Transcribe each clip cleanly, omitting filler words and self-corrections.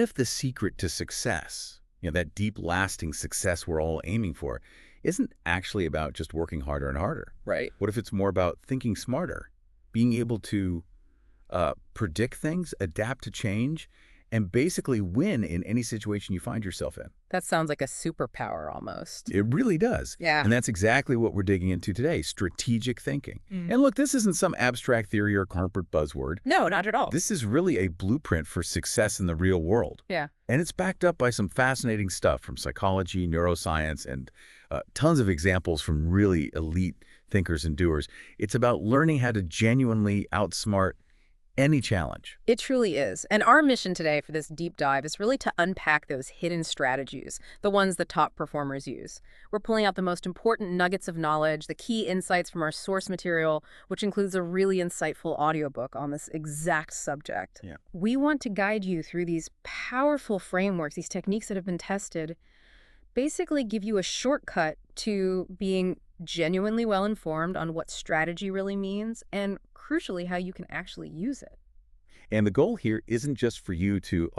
if the secret to success, that deep, lasting success we're all aiming for, isn't actually about just working harder and harder? Right. What if it's more about thinking smarter, being able to predict things, adapt to change, and basically win in any situation you find yourself in? That sounds like a superpower almost. It really does. Yeah. And that's exactly what we're digging into today, strategic thinking. Mm. And look, this isn't some abstract theory or corporate buzzword. No, not at all. This is really a blueprint for success in the real world. Yeah. And it's backed up by some fascinating stuff from psychology, neuroscience, and tons of examples from really elite thinkers and doers. It's about learning how to genuinely outsmart any challenge. It truly is. And our mission today for this deep dive is really to unpack those hidden strategies, the ones that top performers use. We're pulling out the most important nuggets of knowledge, the key insights from our source material, which includes a really insightful audiobook on this exact subject. Yeah. We want to guide you through these powerful frameworks, these techniques that have been tested, basically give you a shortcut to being genuinely well-informed on what strategy really means and, crucially, how you can actually use it. And the goal here isn't just for you to,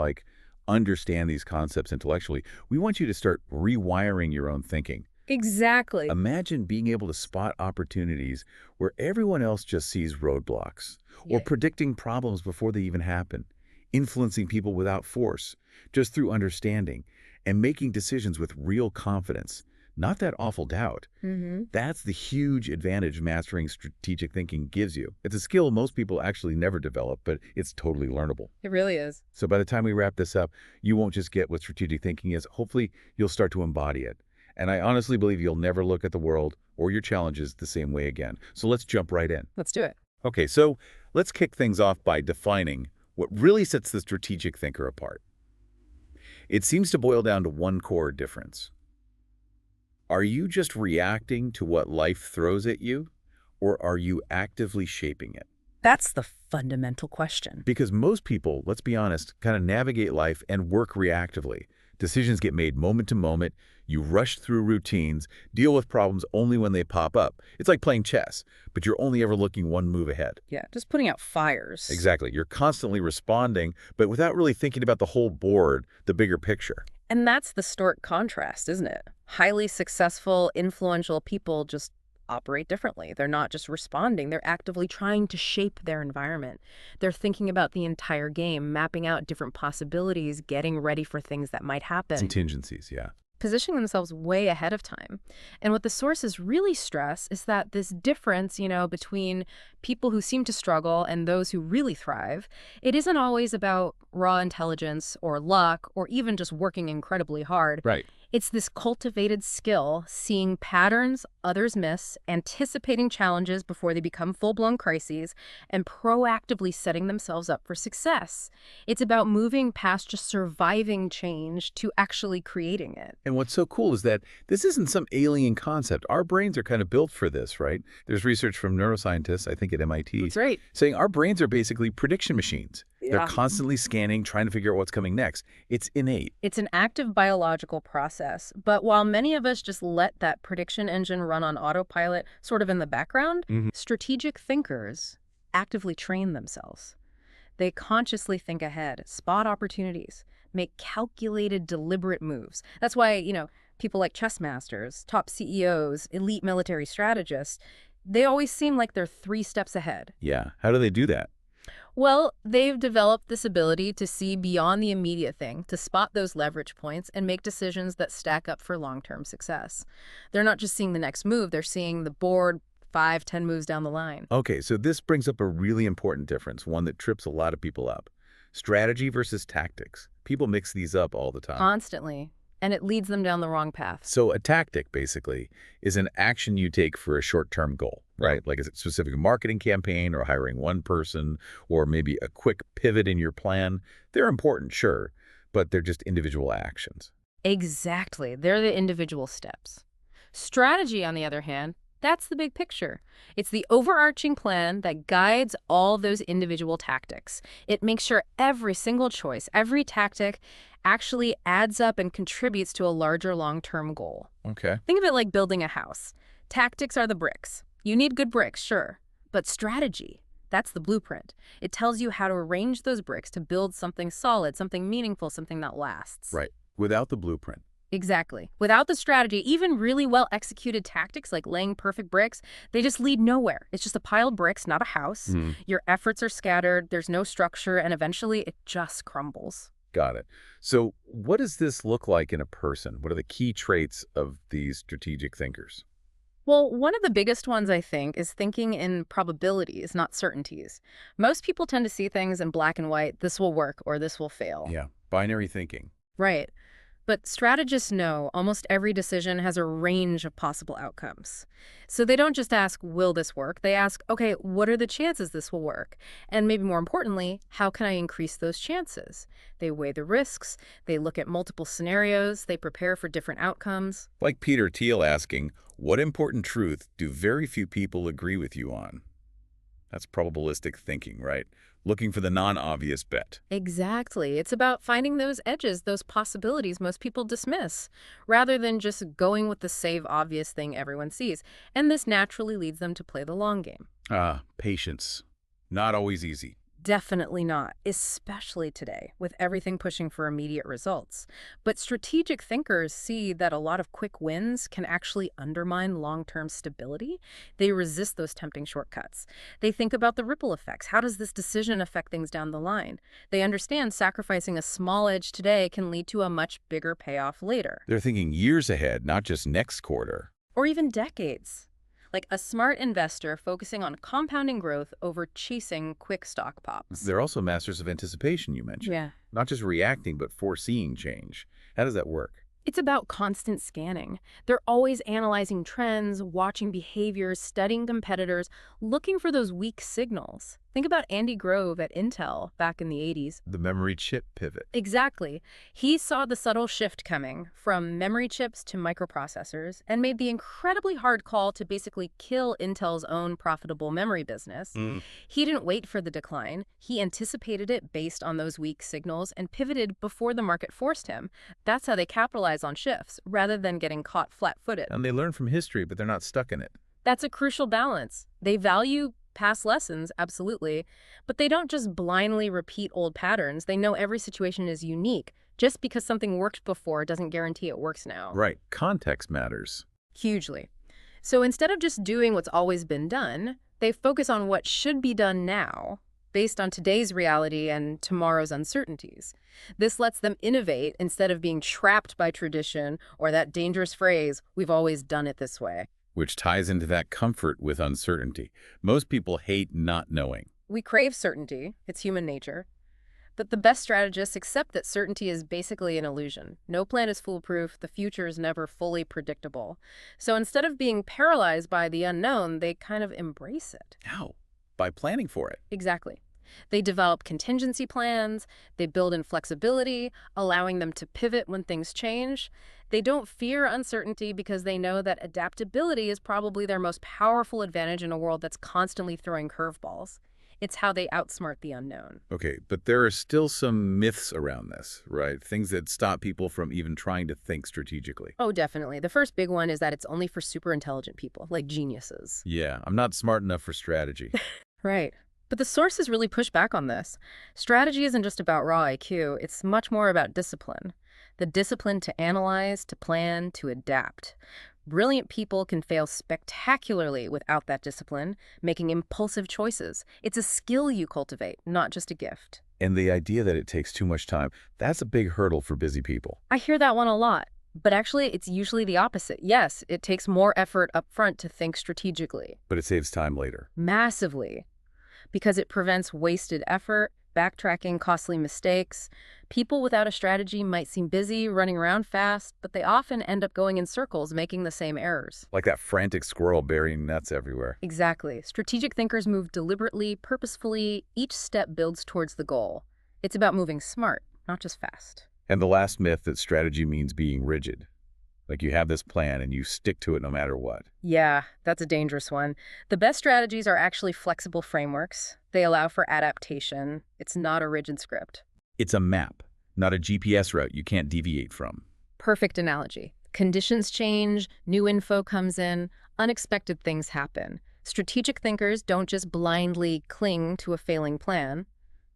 understand these concepts intellectually. We want you to start rewiring your own thinking. Exactly. Imagine being able to spot opportunities where everyone else just sees roadblocks, or Yeah. predicting problems before they even happen, influencing people without force, just through understanding, and making decisions with real confidence, not that awful doubt. Mm-hmm. That's the huge advantage mastering strategic thinking gives you. It's a skill most people actually never develop, but it's totally learnable. It really is. So by the time we wrap this up, you won't just get what strategic thinking is. Hopefully, you'll start to embody it. And I honestly believe you'll never look at the world or your challenges the same way again. So let's jump right in. Let's do it. Okay, so let's kick things off by defining what really sets the strategic thinker apart. It seems to boil down to one core difference. Are you just reacting to what life throws at you, or are you actively shaping it? That's the fundamental question. Because most people, let's be honest, kind of navigate life and work reactively. Decisions get made moment to moment. You rush through routines, deal with problems only when they pop up. It's like playing chess, but you're only ever looking one move ahead. Yeah, just putting out fires. Exactly. You're constantly responding, but without really thinking about the whole board, the bigger picture. And that's the stark contrast, isn't it? Highly successful, influential people just operate differently. They're not just responding, they're actively trying to shape their environment. They're thinking about the entire game, mapping out different possibilities, getting ready for things that might happen. Contingencies, yeah. Positioning themselves way ahead of time. And what the sources really stress is that this difference, between people who seem to struggle and those who really thrive, it isn't always about raw intelligence or luck or even just working incredibly hard. Right. It's this cultivated skill, seeing patterns others miss, anticipating challenges before they become full-blown crises, and proactively setting themselves up for success. It's about moving past just surviving change to actually creating it. And what's so cool is that this isn't some alien concept. Our brains are kind of built for this, right? There's research from neuroscientists, I think at MIT, That's right. saying our brains are basically prediction machines. Yeah. They're constantly scanning, trying to figure out what's coming next. It's innate. It's an active biological process, but while many of us just let that prediction engine run on autopilot sort of in the background, strategic thinkers actively train themselves. They consciously think ahead, spot opportunities, make calculated, deliberate moves. That's why, people like chess masters, top CEOs, elite military strategists, they always seem like they're 3 steps ahead. Yeah. How do they do that? Well, they've developed this ability to see beyond the immediate thing, to spot those leverage points and make decisions that stack up for long-term success. They're not just seeing the next move, they're seeing the board 5, 10 moves down the line. Okay, so this brings up a really important difference, one that trips a lot of people up. Strategy versus tactics. People mix these up all the time. Constantly. And it leads them down the wrong path. So a tactic, basically, is an action you take for a short-term goal, right? Like a specific marketing campaign or hiring one person or maybe a quick pivot in your plan. They're important, sure, but they're just individual actions. Exactly. They're the individual steps. Strategy, on the other hand, that's the big picture. It's the overarching plan that guides all those individual tactics. It makes sure every single choice, every tactic actually adds up and contributes to a larger long-term goal. Okay. Think of it like building a house. Tactics are the bricks. You need good bricks, sure, but strategy, That's the blueprint. It tells you how to arrange those bricks to build something solid, something meaningful, something that lasts. Right. Without the blueprint. Exactly. Without the strategy, even really well-executed tactics like laying perfect bricks, they just lead nowhere. It's just a pile of bricks, not a house. Your efforts are scattered, there's no structure, and eventually it just crumbles. Got it. So what does this look like in a person? What are the key traits of these strategic thinkers? Well, one of the biggest ones, I think, is thinking in probabilities, not certainties. Most people tend to see things in black and white, this will work or this will fail. Yeah. Binary thinking. Right. But strategists know almost every decision has a range of possible outcomes. So they don't just ask, will this work? They ask, okay, what are the chances this will work? And maybe more importantly, how can I increase those chances? They weigh the risks, they look at multiple scenarios, they prepare for different outcomes. Like Peter Thiel asking, what important truth do very few people agree with you on? That's probabilistic thinking, right? Looking for the non-obvious bet. Exactly. It's about finding those edges, those possibilities most people dismiss, rather than just going with the safe, obvious thing everyone sees. And this naturally leads them to play the long game. Patience. Not always easy. Definitely not, especially today, with everything pushing for immediate results. But strategic thinkers see that a lot of quick wins can actually undermine long-term stability. They resist those tempting shortcuts. They think about the ripple effects. How does this decision affect things down the line? They understand sacrificing a small edge today can lead to a much bigger payoff later. They're thinking years ahead, not just next quarter. Or even decades. Like a smart investor focusing on compounding growth over chasing quick stock pops. They're also masters of anticipation, you mentioned. Yeah. Not just reacting, but foreseeing change. How does that work? It's about constant scanning. They're always analyzing trends, watching behaviors, studying competitors, looking for those weak signals. Think about Andy Grove at Intel back in the 80s. The memory chip pivot. Exactly. He saw the subtle shift coming from memory chips to microprocessors and made the incredibly hard call to basically kill Intel's own profitable memory business. He didn't wait for the decline. He anticipated it based on those weak signals and pivoted before the market forced him. That's how they capitalize on shifts, rather than getting caught flat-footed. And they learn from history, but they're not stuck in it. That's a crucial balance. They value past lessons, absolutely, but they don't just blindly repeat old patterns. They know every situation is unique. Just because something worked before doesn't guarantee it works now. Right. Context matters. Hugely. So instead of just doing what's always been done, they focus on what should be done now, based on today's reality and tomorrow's uncertainties. This lets them innovate instead of being trapped by tradition or that dangerous phrase, we've always done it this way. Which ties into that comfort with uncertainty. Most people hate not knowing. We crave certainty. It's human nature. But the best strategists accept that certainty is basically an illusion. No plan is foolproof. The future is never fully predictable. So instead of being paralyzed by the unknown, they kind of embrace it. How? By planning for it. Exactly. They develop contingency plans, they build in flexibility, allowing them to pivot when things change. They don't fear uncertainty because they know that adaptability is probably their most powerful advantage in a world that's constantly throwing curveballs. It's how they outsmart the unknown. Okay, but there are still some myths around this, right? Things that stop people from even trying to think strategically. Oh, definitely. The first big one is that it's only for super intelligent people, like geniuses. Yeah, I'm not smart enough for strategy. Right. But the sources really push back on this. Strategy isn't just about raw IQ, it's much more about discipline. The discipline to analyze, to plan, to adapt. Brilliant people can fail spectacularly without that discipline, making impulsive choices. It's a skill you cultivate, not just a gift. And the idea that it takes too much time, that's a big hurdle for busy people. I hear that one a lot, but actually it's usually the opposite. Yes, it takes more effort up front to think strategically. But it saves time later. Massively. Because it prevents wasted effort, backtracking, costly mistakes. People without a strategy might seem busy, running around fast, but they often end up going in circles, making the same errors. Like that frantic squirrel burying nuts everywhere. Exactly. Strategic thinkers move deliberately, purposefully. Each step builds towards the goal. It's about moving smart, not just fast. And the last myth that strategy means being rigid. Like you have this plan and you stick to it no matter what. Yeah, that's a dangerous one. The best strategies are actually flexible frameworks. They allow for adaptation. It's not a rigid script. It's a map, not a GPS route you can't deviate from. Perfect analogy. Conditions change, new info comes in, unexpected things happen. Strategic thinkers don't just blindly cling to a failing plan.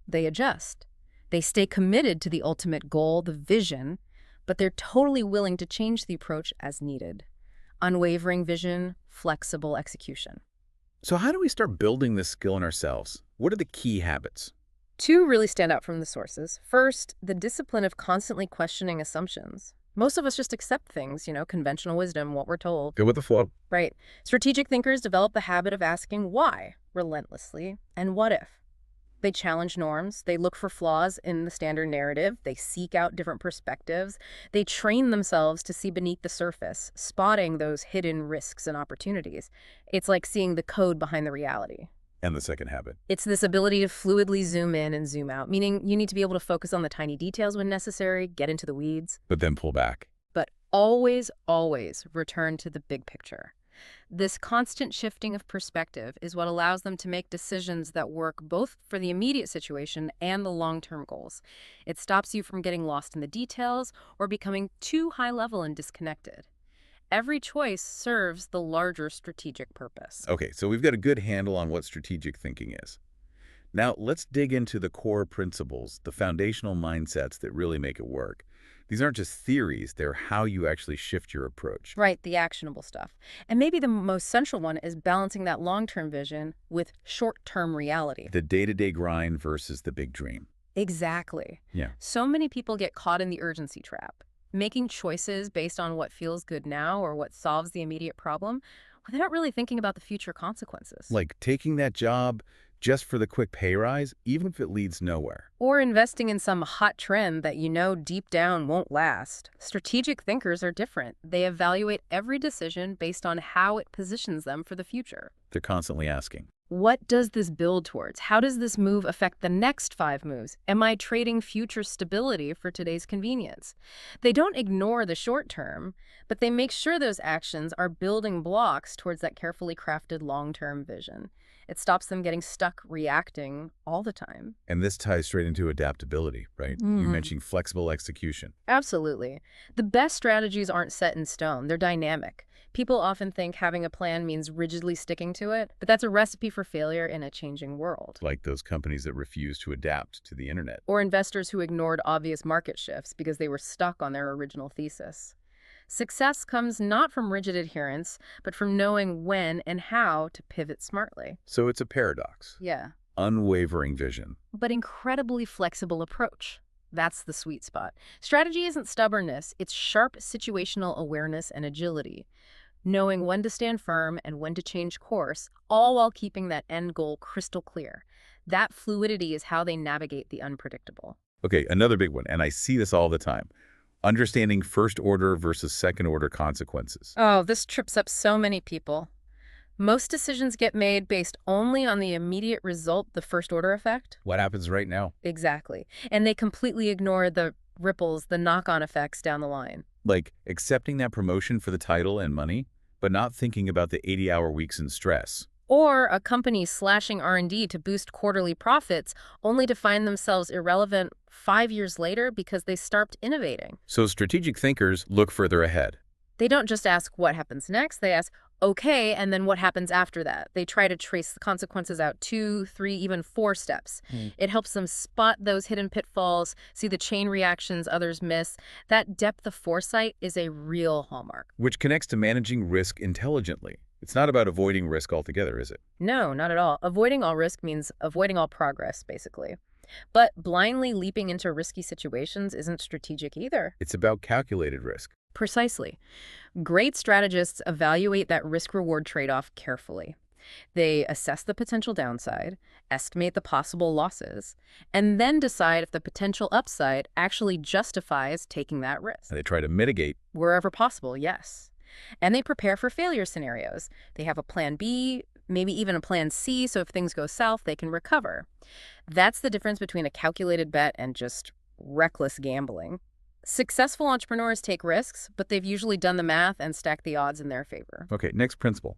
They adjust. They stay committed to the ultimate goal, the vision, but they're totally willing to change the approach as needed. Unwavering vision, flexible execution. So how do we start building this skill in ourselves? What are the key habits? Two really stand out from the sources. First, the discipline of constantly questioning assumptions. Most of us just accept things, conventional wisdom, what we're told. Go with the flow. Right. Strategic thinkers develop the habit of asking why relentlessly and what if. They challenge norms. They look for flaws in the standard narrative. They seek out different perspectives. They train themselves to see beneath the surface, spotting those hidden risks and opportunities. It's like seeing the code behind the reality. And the second habit. It's this ability to fluidly zoom in and zoom out, meaning you need to be able to focus on the tiny details when necessary, get into the weeds. But then pull back. But always, always return to the big picture. This constant shifting of perspective is what allows them to make decisions that work both for the immediate situation and the long-term goals. It stops you from getting lost in the details or becoming too high-level and disconnected. Every choice serves the larger strategic purpose. Okay, so we've got a good handle on what strategic thinking is. Now, let's dig into the core principles, the foundational mindsets that really make it work. These aren't just theories, they're how you actually shift your approach. Right, the actionable stuff. And maybe the most central one is balancing that long-term vision with short-term reality. The day-to-day grind versus the big dream. Exactly. Yeah. So many people get caught in the urgency trap, making choices based on what feels good now or what solves the immediate problem without really thinking about the future consequences. Like taking that job just for the quick pay rise, even if it leads nowhere. Or investing in some hot trend that you know deep down won't last. Strategic thinkers are different. They evaluate every decision based on how it positions them for the future. They're constantly asking. What does this build towards? How does this move affect the next 5 moves? Am I trading future stability for today's convenience? They don't ignore the short term, but they make sure those actions are building blocks towards that carefully crafted long-term vision. It stops them getting stuck reacting all the time. And this ties straight into adaptability, right? You mentioned flexible execution. Absolutely. The best strategies aren't set in stone. They're dynamic. People often think having a plan means rigidly sticking to it, but that's a recipe for failure in a changing world. Like those companies that refuse to adapt to the internet. Or investors who ignored obvious market shifts because they were stuck on their original thesis. Success comes not from rigid adherence, but from knowing when and how to pivot smartly. So it's a paradox. Yeah. Unwavering vision. But incredibly flexible approach. That's the sweet spot. Strategy isn't stubbornness, it's sharp situational awareness and agility. Knowing when to stand firm and when to change course, all while keeping that end goal crystal clear. That fluidity is how they navigate the unpredictable. Okay, another big one, and I see this all the time. Understanding first-order versus second-order consequences. Oh, this trips up so many people. Most decisions get made based only on the immediate result, the first-order effect. What happens right now? Exactly. And they completely ignore the ripples, the knock-on effects down the line. Like accepting that promotion for the title and money, but not thinking about the 80-hour weeks and stress. Or a company slashing R&D to boost quarterly profits only to find themselves irrelevant 5 years later because they stopped innovating. So strategic thinkers look further ahead. They don't just ask what happens next, they ask, okay, and then what happens after that? They try to trace the consequences out 2, 3, even 4 steps. It helps them spot those hidden pitfalls, see the chain reactions others miss. That depth of foresight is a real hallmark. Which connects to managing risk intelligently. It's not about avoiding risk altogether, is it? No, not at all. Avoiding all risk means avoiding all progress, basically. But blindly leaping into risky situations isn't strategic either. It's about calculated risk. Precisely. Great strategists evaluate that risk-reward trade-off carefully. They assess the potential downside, estimate the possible losses, and then decide if the potential upside actually justifies taking that risk. And they try to mitigate. Wherever possible, yes. And they prepare for failure scenarios. They have a plan B, maybe even a plan C, so if things go south, they can recover. That's the difference between a calculated bet and just reckless gambling. Successful entrepreneurs take risks, but they've usually done the math and stacked the odds in their favor. Okay, next principle.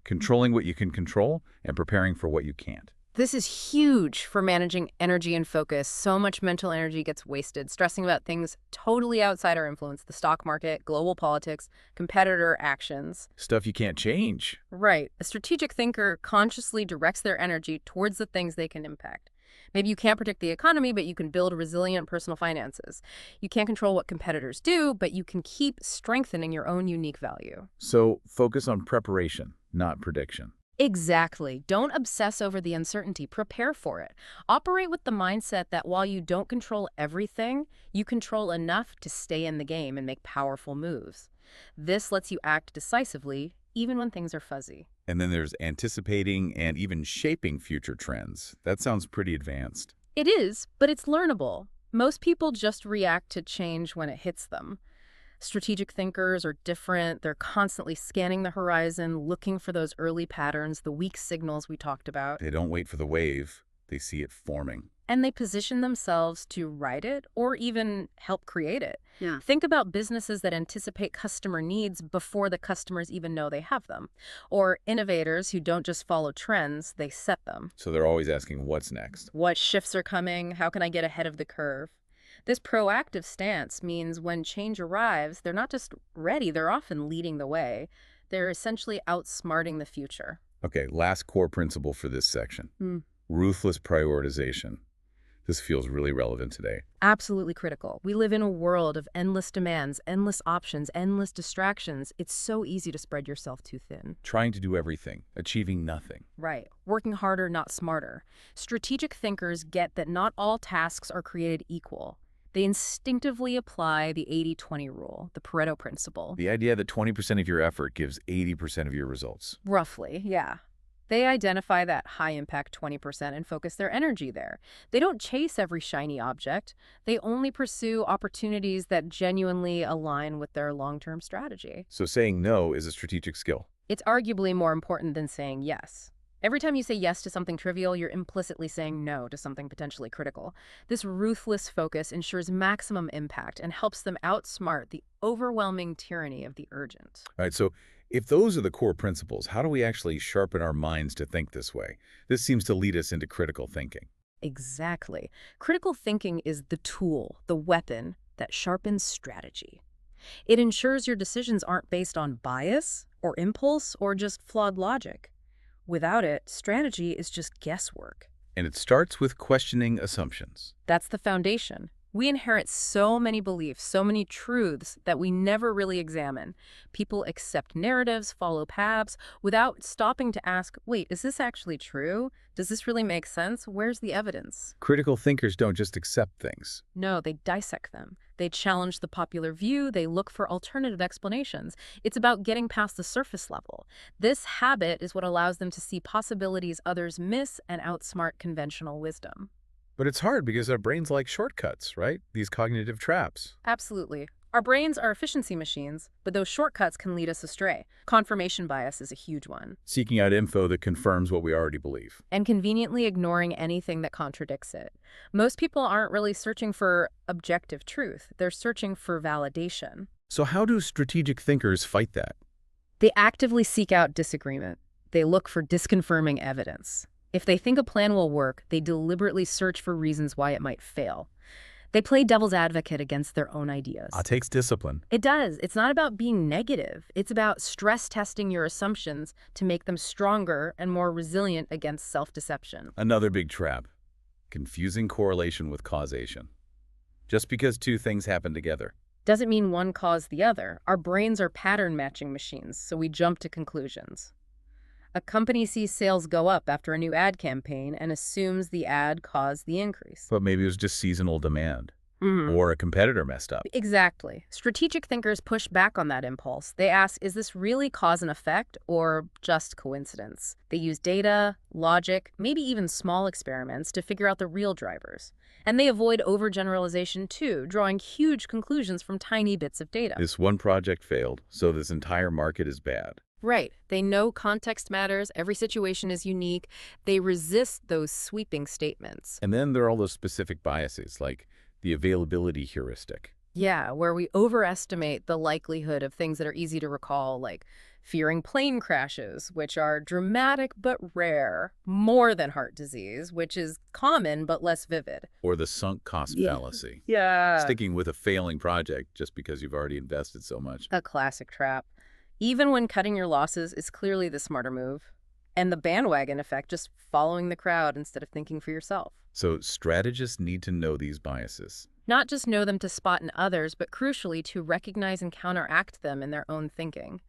Controlling what you can control and preparing for what you can't. This is huge for managing energy and focus. So much mental energy gets wasted stressing about things totally outside our influence, the stock market, global politics, competitor actions. Stuff you can't change. Right. A strategic thinker consciously directs their energy towards the things they can impact. Maybe you can't predict the economy, but you can build resilient personal finances. You can't control what competitors do, but you can keep strengthening your own unique value. So focus on preparation, not prediction. Exactly. Don't obsess over the uncertainty. Prepare for it. Operate with the mindset that while you don't control everything, you control enough to stay in the game and make powerful moves. This lets you act decisively, even when things are fuzzy. And then there's anticipating and even shaping future trends. That sounds pretty advanced. It is, but it's learnable. Most people just react to change when it hits them. Strategic thinkers are different. They're constantly scanning the horizon, looking for those early patterns, the weak signals we talked about. They don't wait for the wave. They see it forming. And they position themselves to ride it or even help create it. Yeah. Think about businesses that anticipate customer needs before the customers even know they have them. Or innovators who don't just follow trends, they set them. So they're always asking what's next. What shifts are coming? How can I get ahead of the curve? This proactive stance means when change arrives, they're not just ready, they're often leading the way. They're essentially outsmarting the future. Okay, last core principle for this section. Hmm. Ruthless prioritization. This feels really relevant today. Absolutely critical. We live in a world of endless demands, endless options, endless distractions. It's so easy to spread yourself too thin. Trying to do everything, achieving nothing. Right. Working harder, not smarter. Strategic thinkers get that not all tasks are created equal. They instinctively apply the 80-20 rule, the Pareto principle. The idea that 20% of your effort gives 80% of your results. Roughly, yeah. They identify that high-impact 20% and focus their energy there. They don't chase every shiny object. They only pursue opportunities that genuinely align with their long-term strategy. So saying no is a strategic skill. It's arguably more important than saying yes. Every time you say yes to something trivial, you're implicitly saying no to something potentially critical. This ruthless focus ensures maximum impact and helps them outsmart the overwhelming tyranny of the urgent. All right, so if those are the core principles, how do we actually sharpen our minds to think this way? This seems to lead us into critical thinking. Exactly. Critical thinking is the tool, the weapon that sharpens strategy. It ensures your decisions aren't based on bias or impulse or just flawed logic. Without it, strategy is just guesswork. And it starts with questioning assumptions. That's the foundation. We inherit so many beliefs, so many truths that we never really examine. People accept narratives, follow paths, without stopping to ask, wait, is this actually true? Does this really make sense? Where's the evidence? Critical thinkers don't just accept things. No, they dissect them. They challenge the popular view. They look for alternative explanations. It's about getting past the surface level. This habit is what allows them to see possibilities others miss and outsmart conventional wisdom. But it's hard because our brains like shortcuts, right? These cognitive traps. Absolutely. Our brains are efficiency machines, but those shortcuts can lead us astray. Confirmation bias is a huge one. Seeking out info that confirms what we already believe. And conveniently ignoring anything that contradicts it. Most people aren't really searching for objective truth. They're searching for validation. So how do strategic thinkers fight that? They actively seek out disagreement. They look for disconfirming evidence. If they think a plan will work, they deliberately search for reasons why it might fail. They play devil's advocate against their own ideas. It takes discipline. It does. It's not about being negative. It's about stress testing your assumptions to make them stronger and more resilient against self-deception. Another big trap. Confusing correlation with causation. Just because two things happen together. Doesn't mean one caused the other. Our brains are pattern matching machines, so we jump to conclusions. A company sees sales go up after a new ad campaign and assumes the ad caused the increase. But maybe it was just seasonal demand. Or a competitor messed up. Exactly. Strategic thinkers push back on that impulse. They ask, is this really cause and effect or just coincidence? They use data, logic, maybe even small experiments to figure out the real drivers. And they avoid overgeneralization too, drawing huge conclusions from tiny bits of data. This one project failed, so this entire market is bad. Right. They know context matters, every situation is unique. They resist those sweeping statements. And then there are all those specific biases, like the availability heuristic. Yeah, where we overestimate the likelihood of things that are easy to recall, like fearing plane crashes, which are dramatic but rare, more than heart disease, which is common but less vivid. Or the sunk cost fallacy. Yeah. Sticking with a failing project just because you've already invested so much. A classic trap. Even when cutting your losses is clearly the smarter move. And the bandwagon effect, just following the crowd instead of thinking for yourself. So strategists need to know these biases. Not just know them to spot in others, but crucially to recognize and counteract them in their own thinking.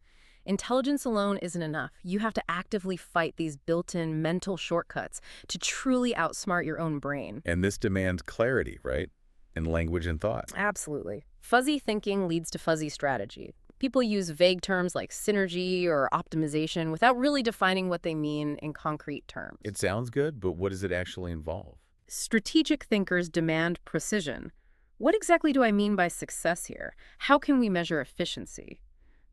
Intelligence alone isn't enough. You have to actively fight these built-in mental shortcuts to truly outsmart your own brain. And this demands clarity, right? In language and thought. Absolutely. Fuzzy thinking leads to fuzzy strategy. People use vague terms like synergy or optimization without really defining what they mean in concrete terms. It sounds good, but what does it actually involve? Strategic thinkers demand precision. What exactly do I mean by success here? How can we measure efficiency?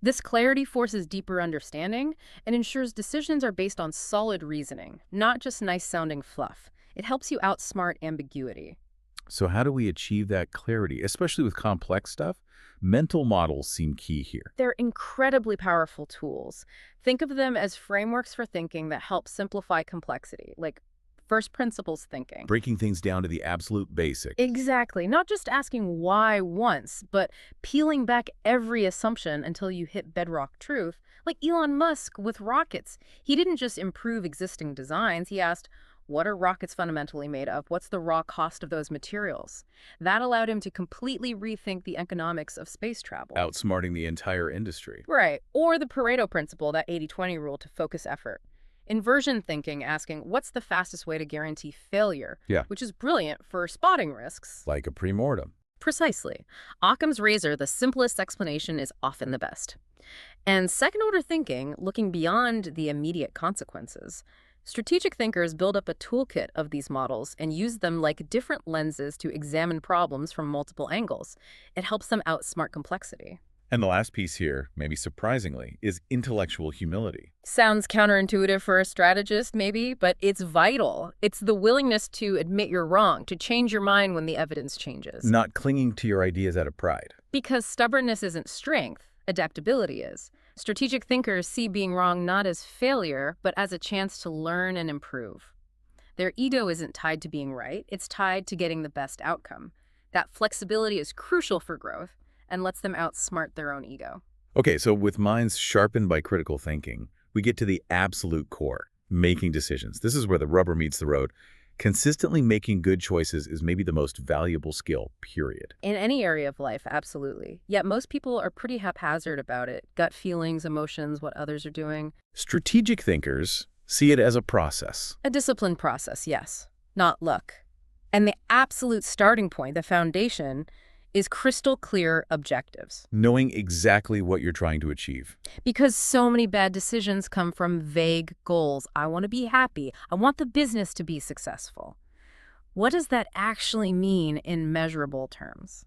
This clarity forces deeper understanding and ensures decisions are based on solid reasoning, not just nice-sounding fluff. It helps you outsmart ambiguity. So how do we achieve that clarity, especially with complex stuff? Mental models seem key here. They're incredibly powerful tools. Think of them as frameworks for thinking that help simplify complexity, like first principles thinking. Breaking things down to the absolute basics. Exactly. Not just asking why once, but peeling back every assumption until you hit bedrock truth. Like Elon Musk with rockets. He didn't just improve existing designs. He asked, what are rockets fundamentally made of? What's the raw cost of those materials? That allowed him to completely rethink the economics of space travel. Outsmarting the entire industry. Right. Or the Pareto principle, that 80-20 rule to focus effort. Inversion thinking, asking, what's the fastest way to guarantee failure? Yeah. Which is brilliant for spotting risks. Like a premortem. Precisely. Occam's razor, the simplest explanation, is often the best. And second-order thinking, looking beyond the immediate consequences. Strategic thinkers build up a toolkit of these models and use them like different lenses to examine problems from multiple angles. It helps them outsmart complexity. And the last piece here, maybe surprisingly, is intellectual humility. Sounds counterintuitive for a strategist, maybe, but it's vital. It's the willingness to admit you're wrong, to change your mind when the evidence changes. Not clinging to your ideas out of pride. Because stubbornness isn't strength, adaptability is. Strategic thinkers see being wrong not as failure, but as a chance to learn and improve. Their ego isn't tied to being right, it's tied to getting the best outcome. That flexibility is crucial for growth and lets them outsmart their own ego. Okay, so with minds sharpened by critical thinking, we get to the absolute core, making decisions. This is where the rubber meets the road. Consistently making good choices is maybe the most valuable skill, period. In any area of life, absolutely. Yet most people are pretty haphazard about it. Gut feelings, emotions, what others are doing. Strategic thinkers see it as a process. A disciplined process, yes, not luck. And the absolute starting point, the foundation, is crystal clear objectives. Knowing exactly what you're trying to achieve. Because so many bad decisions come from vague goals. I want to be happy. I want the business to be successful. What does that actually mean in measurable terms?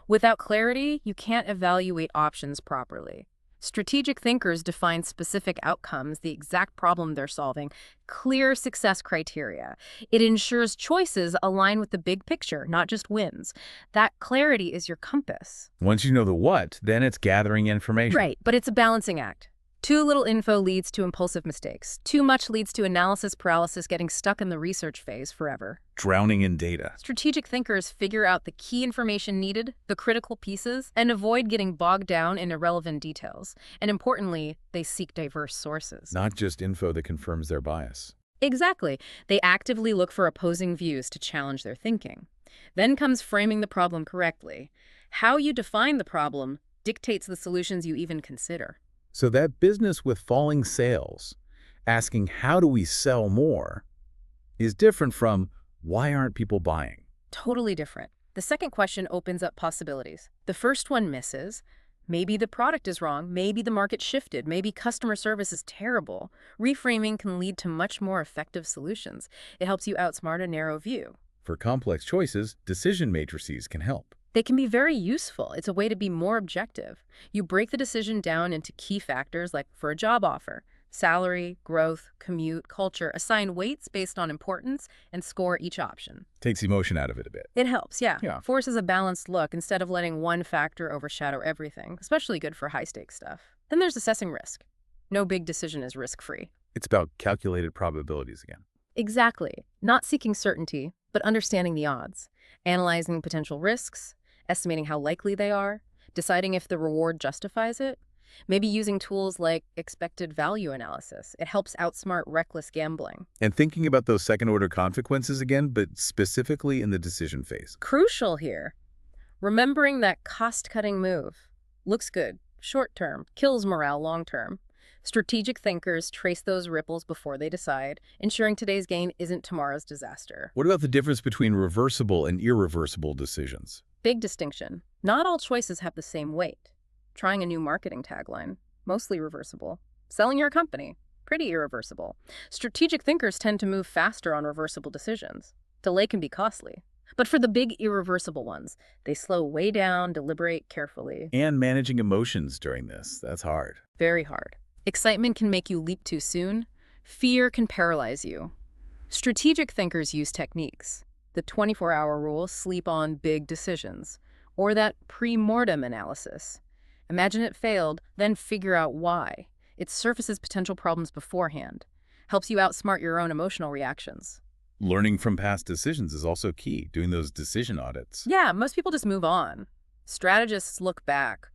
Without clarity, you can't evaluate options properly. Strategic thinkers define specific outcomes, the exact problem they're solving, clear success criteria. It ensures choices align with the big picture, not just wins. That clarity is your compass. Once you know the what, then it's gathering information. Right, but it's a balancing act. Too little info leads to impulsive mistakes. Too much leads to analysis paralysis, getting stuck in the research phase forever. Drowning in data. Strategic thinkers figure out the key information needed, the critical pieces, and avoid getting bogged down in irrelevant details. And importantly, they seek diverse sources. Not just info that confirms their bias. Exactly. They actively look for opposing views to challenge their thinking. Then comes framing the problem correctly. How you define the problem dictates the solutions you even consider. So that business with falling sales, asking how do we sell more, is different from why aren't people buying? Totally different. The second question opens up possibilities. The first one misses. Maybe the product is wrong, maybe the market shifted, maybe customer service is terrible. Reframing can lead to much more effective solutions. It helps you outsmart a narrow view. For complex choices, decision matrices can help. They can be very useful. It's a way to be more objective. You break the decision down into key factors, like for a job offer, salary, growth, commute, culture, assign weights based on importance, and score each option. Takes emotion out of it a bit. It helps, yeah. Yeah. Forces a balanced look instead of letting one factor overshadow everything, especially good for high-stakes stuff. Then there's assessing risk. No big decision is risk-free. It's about calculated probabilities again. Exactly. Not seeking certainty, but understanding the odds, analyzing potential risks, estimating how likely they are, deciding if the reward justifies it, maybe using tools like expected value analysis. It helps outsmart reckless gambling. And thinking about those second-order consequences again, but specifically in the decision phase. Crucial here, remembering that cost-cutting move looks good, short-term, kills morale long-term. Strategic thinkers trace those ripples before they decide, ensuring today's gain isn't tomorrow's disaster. What about the difference between reversible and irreversible decisions? Big distinction. Not all choices have the same weight. Trying a new marketing tagline, mostly reversible. Selling your company, pretty irreversible. Strategic thinkers tend to move faster on reversible decisions. Delay can be costly. But for the big irreversible ones, they slow way down, deliberate carefully. And managing emotions during this, that's hard. Very hard. Excitement can make you leap too soon. Fear can paralyze you. Strategic thinkers use techniques. The 24-hour rule, sleep on big decisions. Or that pre-mortem analysis. Imagine it failed, then figure out why. It surfaces potential problems beforehand. Helps you outsmart your own emotional reactions. Learning from past decisions is also key, doing those decision audits. Yeah, most people just move on. Strategists look back.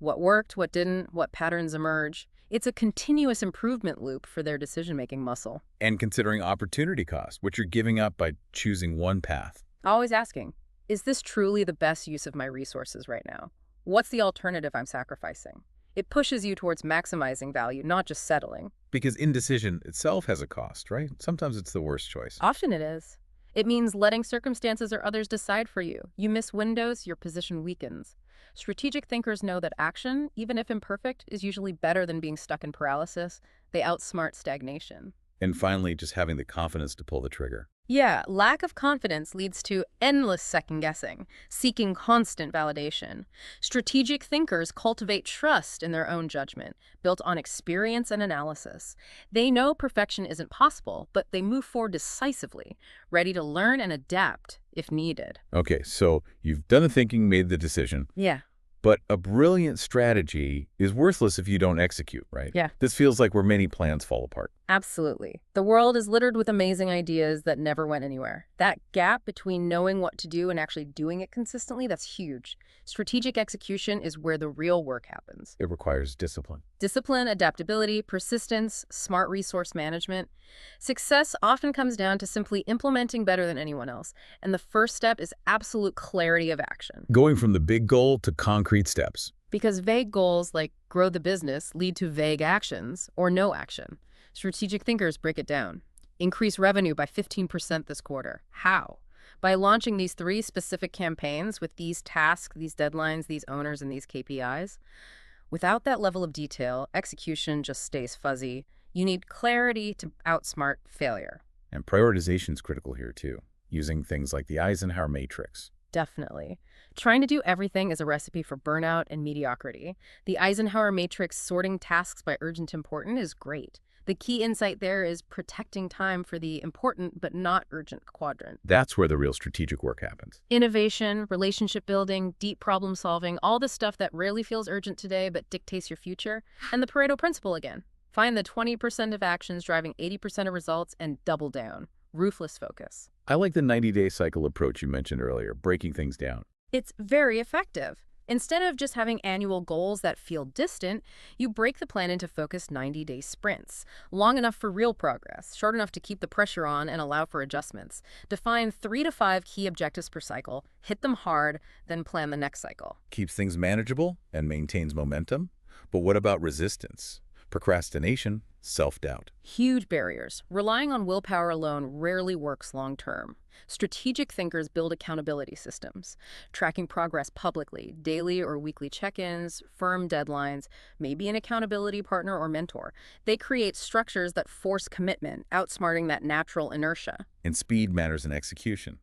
What worked, what didn't, what patterns emerge. It's a continuous improvement loop for their decision-making muscle. And considering opportunity cost, what you're giving up by choosing one path. Always asking, is this truly the best use of my resources right now? What's the alternative I'm sacrificing? It pushes you towards maximizing value, not just settling. Because indecision itself has a cost, right? Sometimes it's the worst choice. Often it is. It means letting circumstances or others decide for you. You miss windows, your position weakens. Strategic thinkers know that action, even if imperfect, is usually better than being stuck in paralysis. They outsmart stagnation. And finally, just having the confidence to pull the trigger. Yeah, lack of confidence leads to endless second-guessing, seeking constant validation. Strategic thinkers cultivate trust in their own judgment, built on experience and analysis. They know perfection isn't possible, but they move forward decisively, ready to learn and adapt if needed. Okay, so you've done the thinking, made the decision. Yeah. But a brilliant strategy is worthless if you don't execute, right? Yeah. This feels like where many plans fall apart. Absolutely. The world is littered with amazing ideas that never went anywhere. That gap between knowing what to do and actually doing it consistently, that's huge. Strategic execution is where the real work happens. It requires discipline. Discipline, adaptability, persistence, smart resource management. Success often comes down to simply implementing better than anyone else. And the first step is absolute clarity of action. Going from the big goal to concrete steps. Because vague goals like grow the business lead to vague actions or no action. Strategic thinkers break it down. Increase revenue by 15% this quarter. How? By launching these 3 specific campaigns with these tasks, these deadlines, these owners, and these KPIs. Without that level of detail, execution just stays fuzzy. You need clarity to outsmart failure. And prioritization is critical here too, using things like the Eisenhower matrix. Definitely. Trying to do everything is a recipe for burnout and mediocrity. The Eisenhower matrix sorting tasks by urgent important is great. The key insight there is protecting time for the important but not urgent quadrant. That's where the real strategic work happens. Innovation, relationship building, deep problem solving, all the stuff that rarely feels urgent today but dictates your future. And the Pareto principle again. Find the 20% of actions driving 80% of results and double down. Ruthless focus. I like the 90-day cycle approach you mentioned earlier, breaking things down. It's very effective. Instead of just having annual goals that feel distant, you break the plan into focused 90-day sprints, long enough for real progress, short enough to keep the pressure on and allow for adjustments. Define 3 to 5 key objectives per cycle, hit them hard, then plan the next cycle. Keeps things manageable and maintains momentum. But what about resistance? Procrastination, self-doubt. Huge barriers. Relying on willpower alone rarely works long-term. Strategic thinkers build accountability systems, tracking progress publicly, daily or weekly check-ins, firm deadlines, maybe an accountability partner or mentor. They create structures that force commitment, outsmarting that natural inertia. And speed matters in execution.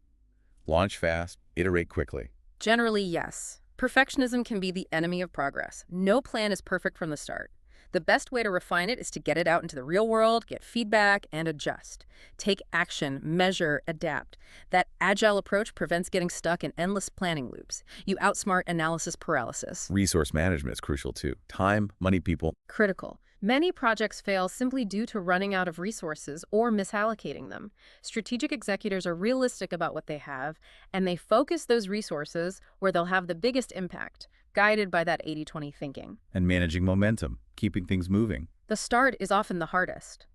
Launch fast, iterate quickly. Generally, yes. Perfectionism can be the enemy of progress. No plan is perfect from the start. The best way to refine it is to get it out into the real world, get feedback, and adjust. Take action, measure, adapt. That agile approach prevents getting stuck in endless planning loops. You outsmart analysis paralysis. Resource management is crucial too. Time, money, people. Critical. Many projects fail simply due to running out of resources or misallocating them. Strategic executors are realistic about what they have, and they focus those resources where they'll have the biggest impact, guided by that 80-20 thinking. And managing momentum, keeping things moving. The start is often the hardest.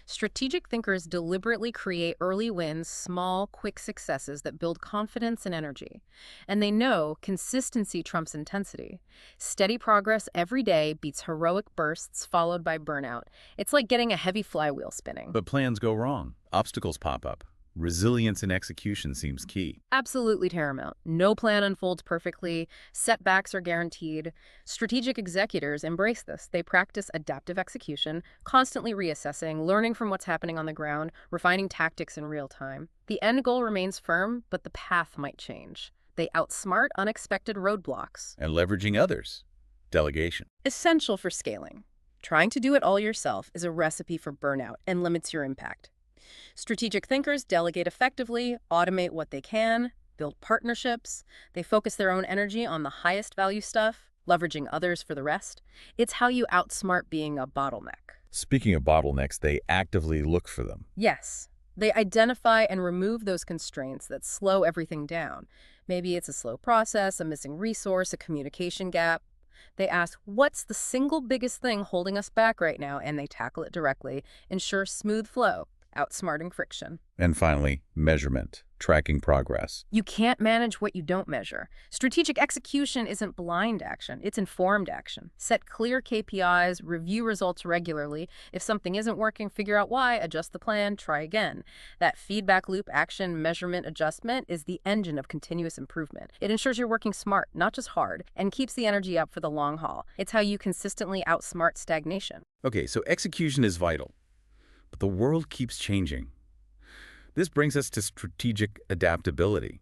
Strategic thinkers deliberately create early wins, small, quick successes that build confidence and energy. And they know consistency trumps intensity. Steady progress every day beats heroic bursts followed by burnout. It's like getting a heavy flywheel spinning. But plans go wrong. Obstacles pop up. Resilience in execution seems key. Absolutely paramount. No plan unfolds perfectly. Setbacks are guaranteed. Strategic executors embrace this. They practice adaptive execution, constantly reassessing, learning from what's happening on the ground, refining tactics in real time. The end goal remains firm, but the path might change. They outsmart unexpected roadblocks. And leveraging others. Delegation. Essential for scaling. Trying to do it all yourself is a recipe for burnout and limits your impact. Strategic thinkers delegate effectively, automate what they can, build partnerships. They focus their own energy on the highest value stuff, leveraging others for the rest. It's how you outsmart being a bottleneck. Speaking of bottlenecks, they actively look for them. Yes, they identify and remove those constraints that slow everything down. Maybe it's a slow process, a missing resource, a communication gap. They ask, what's the single biggest thing holding us back right now? And they tackle it directly, ensure smooth flow. Outsmarting friction. And finally, measurement, tracking progress. You can't manage what you don't measure. Strategic execution isn't blind action, it's informed action. Set clear KPIs, review results regularly. If something isn't working, figure out why, adjust the plan, try again. That feedback loop action, measurement, adjustment is the engine of continuous improvement. It ensures you're working smart, not just hard, and keeps the energy up for the long haul. It's how you consistently outsmart stagnation. Okay, so execution is vital. But the world keeps changing. This brings us to strategic adaptability.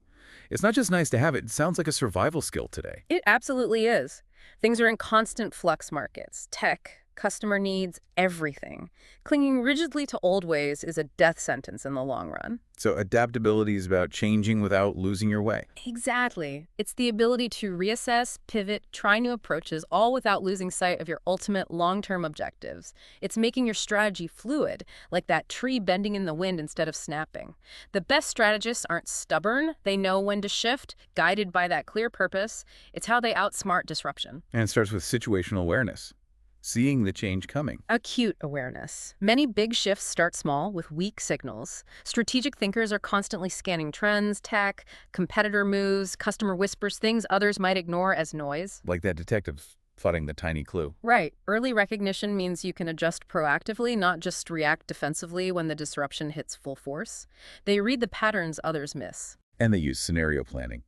It's not just nice to have it, it sounds like a survival skill today. It absolutely is. Things are in constant flux markets. Tech, customer needs, everything. Clinging rigidly to old ways is a death sentence in the long run. So adaptability is about changing without losing your way. Exactly. It's the ability to reassess, pivot, try new approaches, all without losing sight of your ultimate long-term objectives. It's making your strategy fluid, like that tree bending in the wind instead of snapping. The best strategists aren't stubborn. They know when to shift, guided by that clear purpose. It's how they outsmart disruption. And it starts with situational awareness. Seeing the change coming. Acute awareness. Many big shifts start small with weak signals. Strategic thinkers are constantly scanning trends, tech, competitor moves, customer whispers, things others might ignore as noise. Like that detective spotting the tiny clue. Right. Early recognition means you can adjust proactively, not just react defensively when the disruption hits full force. They read the patterns others miss. And they use scenario planning,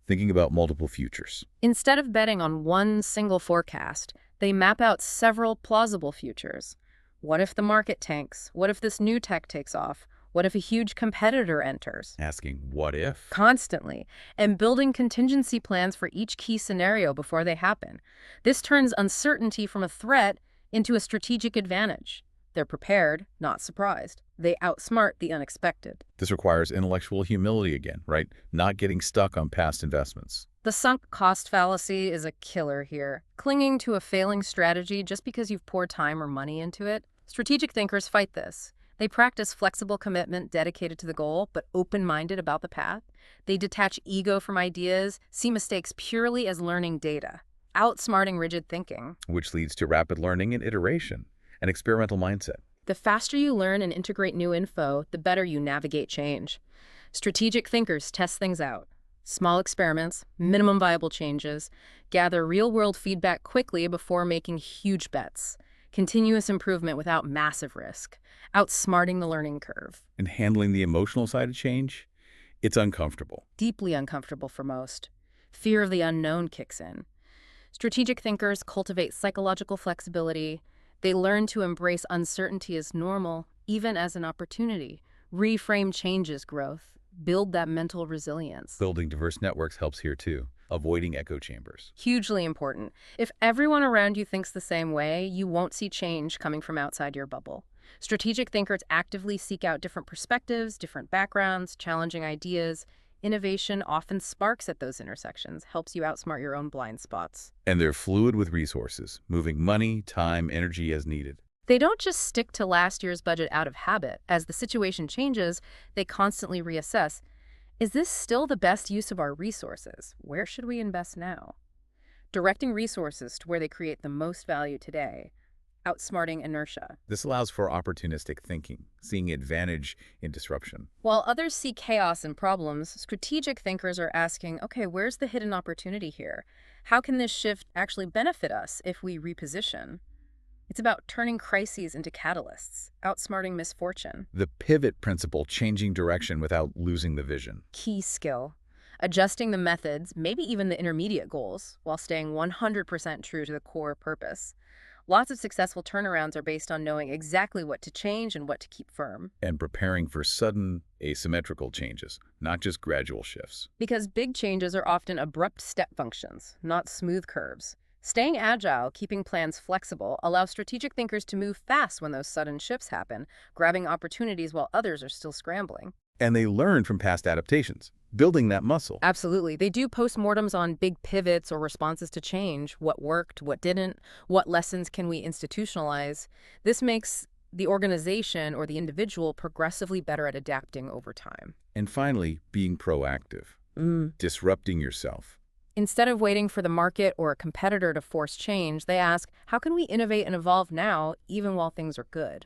thinking about multiple futures. Instead of betting on one single forecast, they map out several plausible futures. What if the market tanks? What if this new tech takes off? What if a huge competitor enters? Asking, what if? Constantly. And building contingency plans for each key scenario before they happen. This turns uncertainty from a threat into a strategic advantage. They're prepared, not surprised. They outsmart the unexpected. This requires intellectual humility again, right? Not getting stuck on past investments. The sunk cost fallacy is a killer here. Clinging to a failing strategy just because you've poured time or money into it. Strategic thinkers fight this. They practice flexible commitment dedicated to the goal, but open-minded about the path. They detach ego from ideas, see mistakes purely as learning data, outsmarting rigid thinking. Which leads to rapid learning and iteration, an experimental mindset. The faster you learn and integrate new info, the better you navigate change. Strategic thinkers test things out. Small experiments, minimum viable changes, gather real-world feedback quickly before making huge bets. Continuous improvement without massive risk. Outsmarting the learning curve. And handling the emotional side of change, it's uncomfortable. Deeply uncomfortable for most. Fear of the unknown kicks in. Strategic thinkers cultivate psychological flexibility. They learn to embrace uncertainty as normal, even as an opportunity. Reframe change as growth. Build that mental resilience. Building diverse networks helps here too, avoiding echo chambers. Hugely important. If everyone around you thinks the same way, you won't see change coming from outside your bubble. Strategic thinkers actively seek out different perspectives, different backgrounds, challenging ideas. Innovation often sparks at those intersections, helps you outsmart your own blind spots. And they're fluid with resources, moving money, time, energy as needed. They don't just stick to last year's budget out of habit. As the situation changes, they constantly reassess. Is this still the best use of our resources? Where should we invest now? Directing resources to where they create the most value today, outsmarting inertia. This allows for opportunistic thinking, seeing advantage in disruption. While others see chaos and problems, strategic thinkers are asking, okay, where's the hidden opportunity here? How can this shift actually benefit us if we reposition? It's about turning crises into catalysts, outsmarting misfortune. The pivot principle, changing direction without losing the vision. Key skill. Adjusting the methods, maybe even the intermediate goals, while staying 100% true to the core purpose. Lots of successful turnarounds are based on knowing exactly what to change and what to keep firm. And preparing for sudden, asymmetrical changes, not just gradual shifts. Because big changes are often abrupt step functions, not smooth curves. Staying agile, keeping plans flexible, allows strategic thinkers to move fast when those sudden shifts happen, grabbing opportunities while others are still scrambling. And they learn from past adaptations, building that muscle. Absolutely. They do postmortems on big pivots or responses to change, what worked, what didn't, what lessons can we institutionalize. This makes the organization or the individual progressively better at adapting over time. And finally, being proactive, disrupting yourself. Instead of waiting for the market or a competitor to force change, they ask, how can we innovate and evolve now, even while things are good?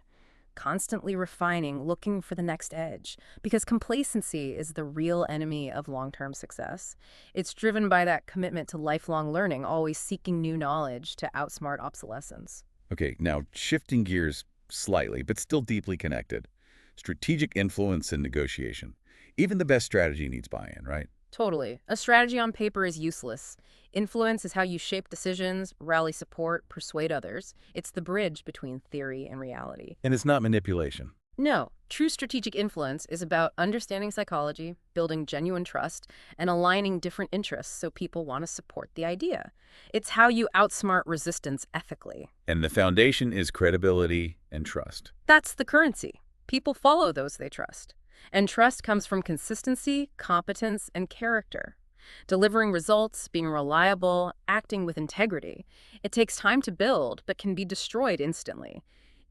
Constantly refining, looking for the next edge, because complacency is the real enemy of long-term success. It's driven by that commitment to lifelong learning, always seeking new knowledge to outsmart obsolescence. Okay, now shifting gears slightly, but still deeply connected. Strategic influence and negotiation. Even the best strategy needs buy-in, right? Totally. A strategy on paper is useless. Influence is how you shape decisions, rally support, persuade others. It's the bridge between theory and reality. And it's not manipulation. No, true strategic influence is about understanding psychology, building genuine trust, and aligning different interests so people want to support the idea. It's how you outsmart resistance ethically. And the foundation is credibility and trust. That's the currency. People follow those they trust. And trust comes from consistency, competence, and character. Delivering results, being reliable, acting with integrity. It takes time to build, but can be destroyed instantly.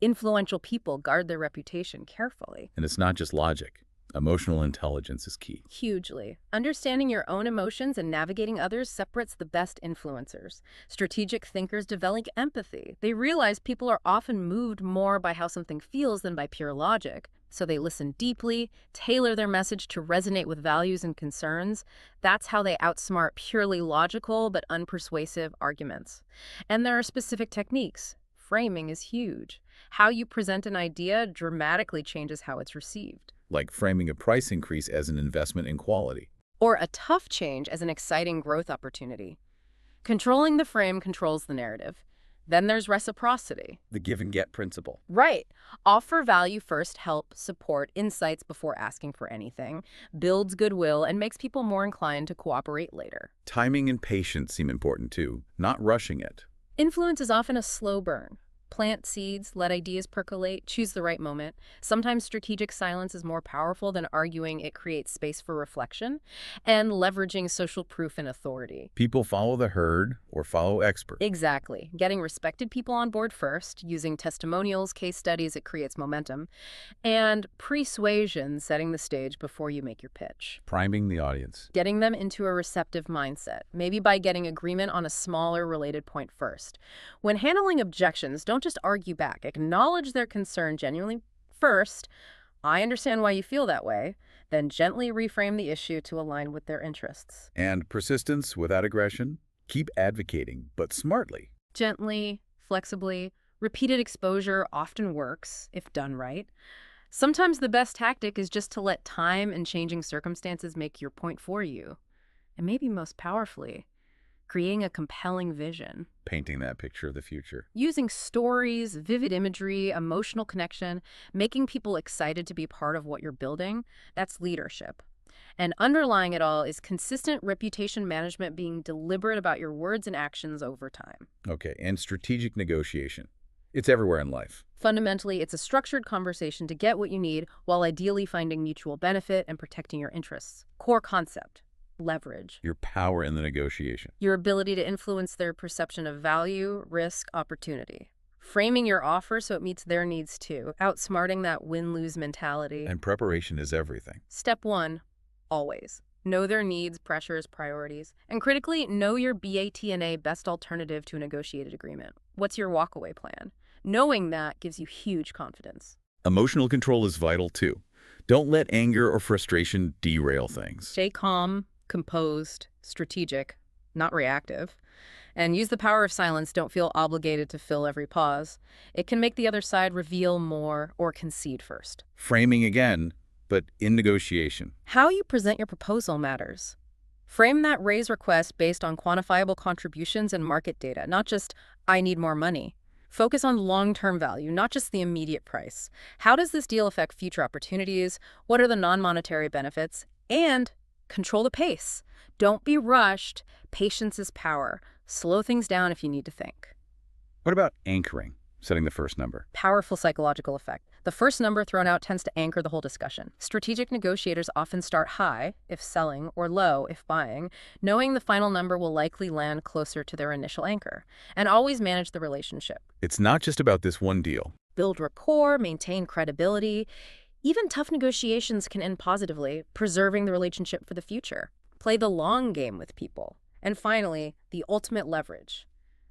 Influential people guard their reputation carefully. And it's not just logic. Emotional intelligence is key. Hugely. Understanding your own emotions and navigating others separates the best influencers. Strategic thinkers develop empathy. They realize people are often moved more by how something feels than by pure logic. So they listen deeply, tailor their message to resonate with values and concerns. That's how they outsmart purely logical but unpersuasive arguments. And there are specific techniques. Framing is huge. How you present an idea dramatically changes how it's received. Like framing a price increase as an investment in quality. Or a tough change as an exciting growth opportunity. Controlling the frame controls the narrative. Then there's reciprocity. The give and get principle. Right. Offer value first, help, support, insights before asking for anything, builds goodwill, and makes people more inclined to cooperate later. Timing and patience seem important too, not rushing it. Influence is often a slow burn. Plant seeds, let ideas percolate, choose the right moment. Sometimes strategic silence is more powerful than arguing. It creates space for reflection and leveraging social proof and authority. People follow the herd or follow experts. Exactly. Getting respected people on board first, using testimonials, case studies, it creates momentum, and persuasion, setting the stage before you make your pitch. Priming the audience. Getting them into a receptive mindset, maybe by getting agreement on a smaller related point first. When handling objections, don't just argue back. Acknowledge their concern genuinely first. I understand why you feel that way. Then gently reframe the issue to align with their interests. And persistence without aggression. Keep advocating, but smartly. Gently, flexibly, repeated exposure often works if done right. Sometimes the best tactic is just to let time and changing circumstances make your point for you. And maybe most powerfully, creating a compelling vision. Painting that picture of the future. Using stories, vivid imagery, emotional connection, making people excited to be part of what you're building, that's leadership. And underlying it all is consistent reputation management, being deliberate about your words and actions over time. Okay, and strategic negotiation. It's everywhere in life. Fundamentally, it's a structured conversation to get what you need while ideally finding mutual benefit and protecting your interests. Core concept. Leverage. Your power in the negotiation. Your ability to influence their perception of value, risk, opportunity. Framing your offer so it meets their needs too, outsmarting that win-lose mentality. And preparation is everything. Step 1, always. Know their needs, pressures, priorities. And critically, know your BATNA best alternative to a negotiated agreement. What's your walkaway plan? Knowing that gives you huge confidence. Emotional control is vital too. Don't let anger or frustration derail things. Stay calm, composed, strategic, not reactive. And use the power of silence. Don't feel obligated to fill every pause. It can make the other side reveal more or concede first. Framing again, but in negotiation. How you present your proposal matters. Frame that raise request based on quantifiable contributions and market data, not just, I need more money. Focus on long-term value, not just the immediate price. How does this deal affect future opportunities? What are the non-monetary benefits? And control the pace. Don't be rushed. Patience is power. Slow things down if you need to think. What about anchoring, setting the first number? Powerful psychological effect. The first number thrown out tends to anchor the whole discussion. Strategic negotiators often start high, if selling, or low, if buying, knowing the final number will likely land closer to their initial anchor. And always manage the relationship. It's not just about this one deal. Build rapport, maintain credibility. Even tough negotiations can end positively, preserving the relationship for the future. Play the long game with people. And finally, the ultimate leverage.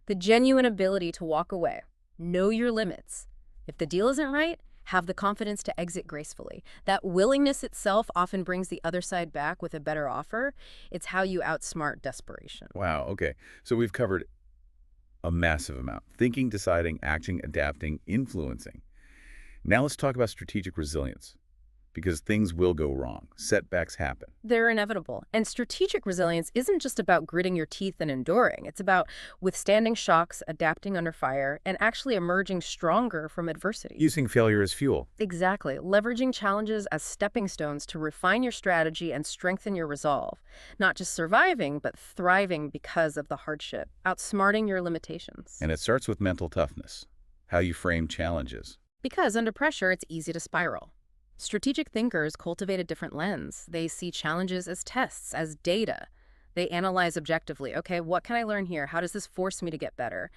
The genuine ability to walk away. Know your limits. If the deal isn't right, have the confidence to exit gracefully. That willingness itself often brings the other side back with a better offer. It's how you outsmart desperation. Wow, okay. So we've covered a massive amount. Thinking, deciding, acting, adapting, influencing. Now let's talk about strategic resilience. Because things will go wrong. Setbacks happen. They're inevitable. And strategic resilience isn't just about gritting your teeth and enduring. It's about withstanding shocks, adapting under fire, and actually emerging stronger from adversity. Using failure as fuel. Exactly. Leveraging challenges as stepping stones to refine your strategy and strengthen your resolve. Not just surviving, but thriving because of the hardship. Outsmarting your limitations. And it starts with mental toughness. How you frame challenges. Because under pressure, it's easy to spiral. Strategic thinkers cultivate a different lens. They see challenges as tests, as data. They analyze objectively. Okay, what can I learn here? How does this force me to get better?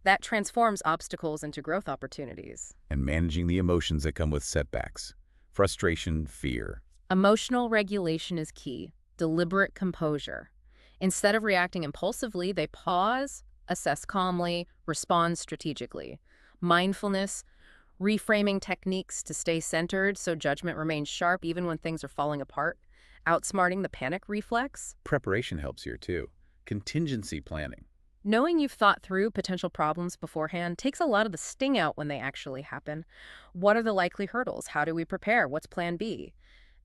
That transforms obstacles into growth opportunities. And managing the emotions that come with setbacks. Frustration, fear. Emotional regulation is key. Deliberate composure. Instead of reacting impulsively, they pause, assess calmly, respond strategically. Mindfulness, reframing techniques to stay centered so judgment remains sharp even when things are falling apart. Outsmarting the panic reflex. Preparation helps here too. Contingency planning. Knowing you've thought through potential problems beforehand takes a lot of the sting out when they actually happen. What are the likely hurdles? How do we prepare? What's plan B?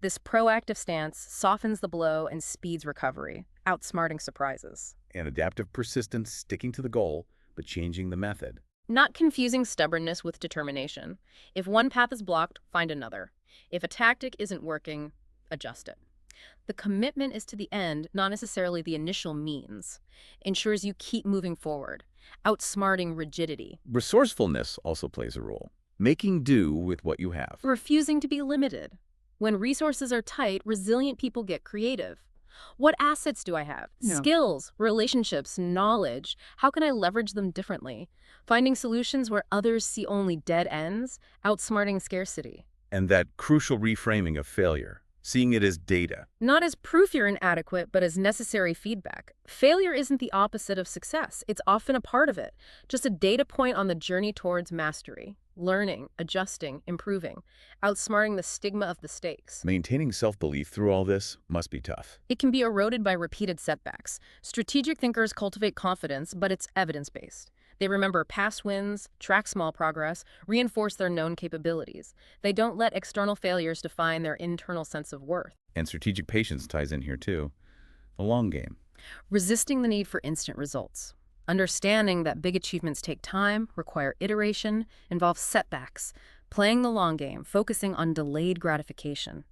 This proactive stance softens the blow and speeds recovery, outsmarting surprises. And adaptive persistence, sticking to the goal, but changing the method. Not confusing stubbornness with determination. If one path is blocked, find another. If a tactic isn't working, adjust it. The commitment is to the end, not necessarily the initial means. Ensures you keep moving forward, outsmarting rigidity. Resourcefulness also plays a role. Making do with what you have. Refusing to be limited. When resources are tight, resilient people get creative. What assets do I have? Yeah. Skills, relationships, knowledge. How can I leverage them differently? Finding solutions where others see only dead ends, outsmarting scarcity. And that crucial reframing of failure. Seeing it as data. Not as proof you're inadequate, but as necessary feedback. Failure isn't the opposite of success. It's often a part of it. Just a data point on the journey towards mastery. Learning, adjusting, improving. Outsmarting the stigma of the stakes. Maintaining self-belief through all this must be tough. It can be eroded by repeated setbacks. Strategic thinkers cultivate confidence, but it's evidence-based. They remember past wins, track small progress, reinforce their known capabilities. They don't let external failures define their internal sense of worth. And strategic patience ties in here too. The long game. Resisting the need for instant results. Understanding that big achievements take time, require iteration, involve setbacks. Playing the long game, focusing on delayed gratification.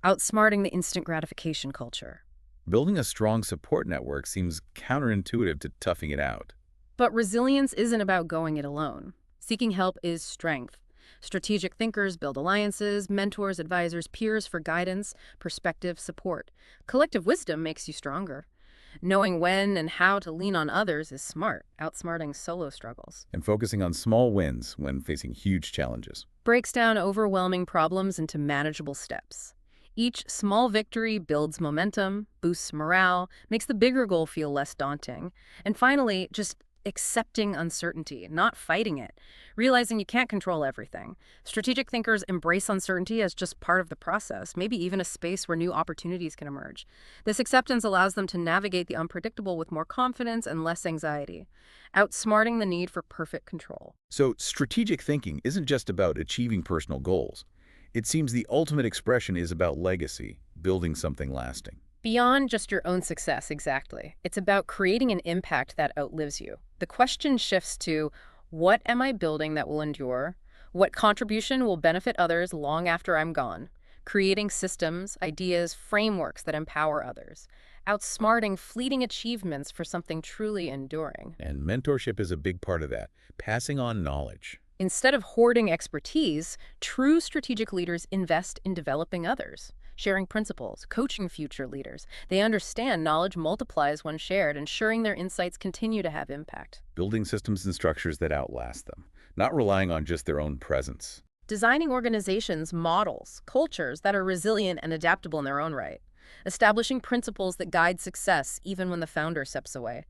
Outsmarting the instant gratification culture. Building a strong support network seems counterintuitive to toughing it out. But resilience isn't about going it alone. Seeking help is strength. Strategic thinkers build alliances, mentors, advisors, peers for guidance, perspective, support. Collective wisdom makes you stronger. Knowing when and how to lean on others is smart, outsmarting solo struggles. And focusing on small wins when facing huge challenges. Breaks down overwhelming problems into manageable steps. Each small victory builds momentum, boosts morale, makes the bigger goal feel less daunting. And finally, just accepting uncertainty, not fighting it, realizing you can't control everything. Strategic thinkers embrace uncertainty as just part of the process, maybe even a space where new opportunities can emerge. This acceptance allows them to navigate the unpredictable with more confidence and less anxiety, outsmarting the need for perfect control. So strategic thinking isn't just about achieving personal goals. It seems the ultimate expression is about legacy, building something lasting. Beyond just your own success, exactly. It's about creating an impact that outlives you. The question shifts to, what am I building that will endure? What contribution will benefit others long after I'm gone? Creating systems, ideas, frameworks that empower others. Outsmarting fleeting achievements for something truly enduring. And mentorship is a big part of that, passing on knowledge. Instead of hoarding expertise, true strategic leaders invest in developing others, sharing principles, coaching future leaders. They understand knowledge multiplies when shared, ensuring their insights continue to have impact. Building systems and structures that outlast them, not relying on just their own presence. Designing organizations, models, cultures that are resilient and adaptable in their own right. Establishing principles that guide success even when the founder steps away.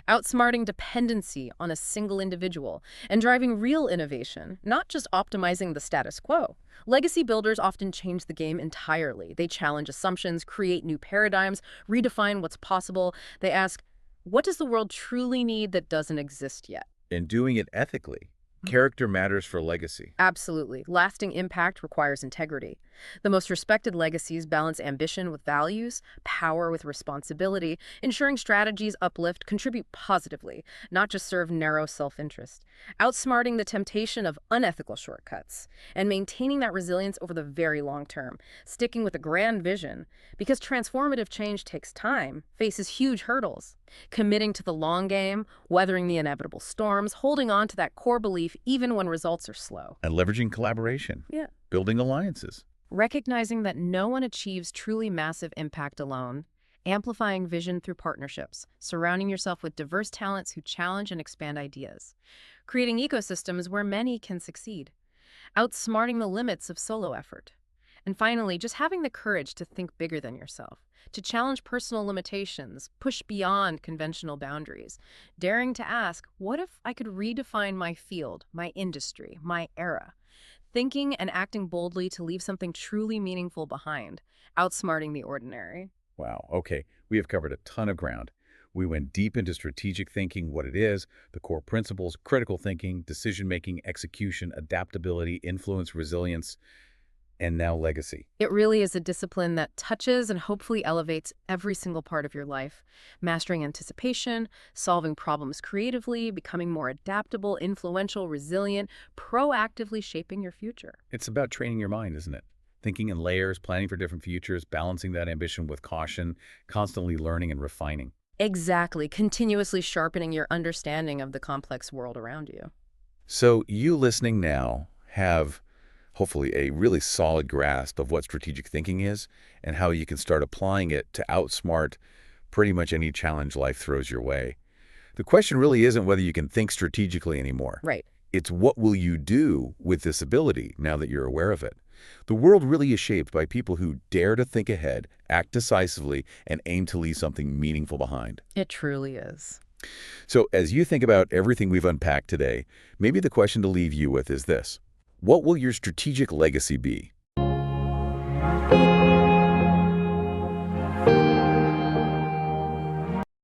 Outsmarting dependency on a single individual, and driving real innovation, not just optimizing the status quo. Legacy builders often change the game entirely. They challenge assumptions, create new paradigms, redefine what's possible. They ask, what does the world truly need that doesn't exist yet? And doing it ethically. Character matters for legacy. Absolutely. Lasting impact requires integrity. The most respected legacies balance ambition with values, power with responsibility, ensuring strategies uplift, contribute positively, not just serve narrow self-interest. Outsmarting the temptation of unethical shortcuts, and maintaining that resilience over the very long term, sticking with a grand vision, because transformative change takes time, faces huge hurdles. Committing to the long game, weathering the inevitable storms, holding on to that core belief even when results are slow. And leveraging collaboration. Yeah. Building alliances. Recognizing that no one achieves truly massive impact alone, amplifying vision through partnerships, surrounding yourself with diverse talents who challenge and expand ideas, creating ecosystems where many can succeed, outsmarting the limits of solo effort. And finally, just having the courage to think bigger than yourself, to challenge personal limitations, push beyond conventional boundaries, daring to ask, what if I could redefine my field, my industry, my era? Thinking and acting boldly to leave something truly meaningful behind, outsmarting the ordinary. Wow, okay, we have covered a ton of ground. We went deep into strategic thinking, what it is, the core principles, critical thinking, decision-making, execution, adaptability, influence, resilience, and now legacy. It really is a discipline that touches and hopefully elevates every single part of your life. Mastering anticipation, solving problems creatively, becoming more adaptable, influential, resilient, proactively shaping your future. It's about training your mind, isn't it? Thinking in layers, planning for different futures, balancing that ambition with caution, constantly learning and refining. Exactly, continuously sharpening your understanding of the complex world around you. So you listening now have hopefully a really solid grasp of what strategic thinking is and how you can start applying it to outsmart pretty much any challenge life throws your way. The question really isn't whether you can think strategically anymore. Right. It's what will you do with this ability now that you're aware of it. The world really is shaped by people who dare to think ahead, act decisively, and aim to leave something meaningful behind. It truly is. So as you think about everything we've unpacked today, maybe the question to leave you with is this. What will your strategic legacy be?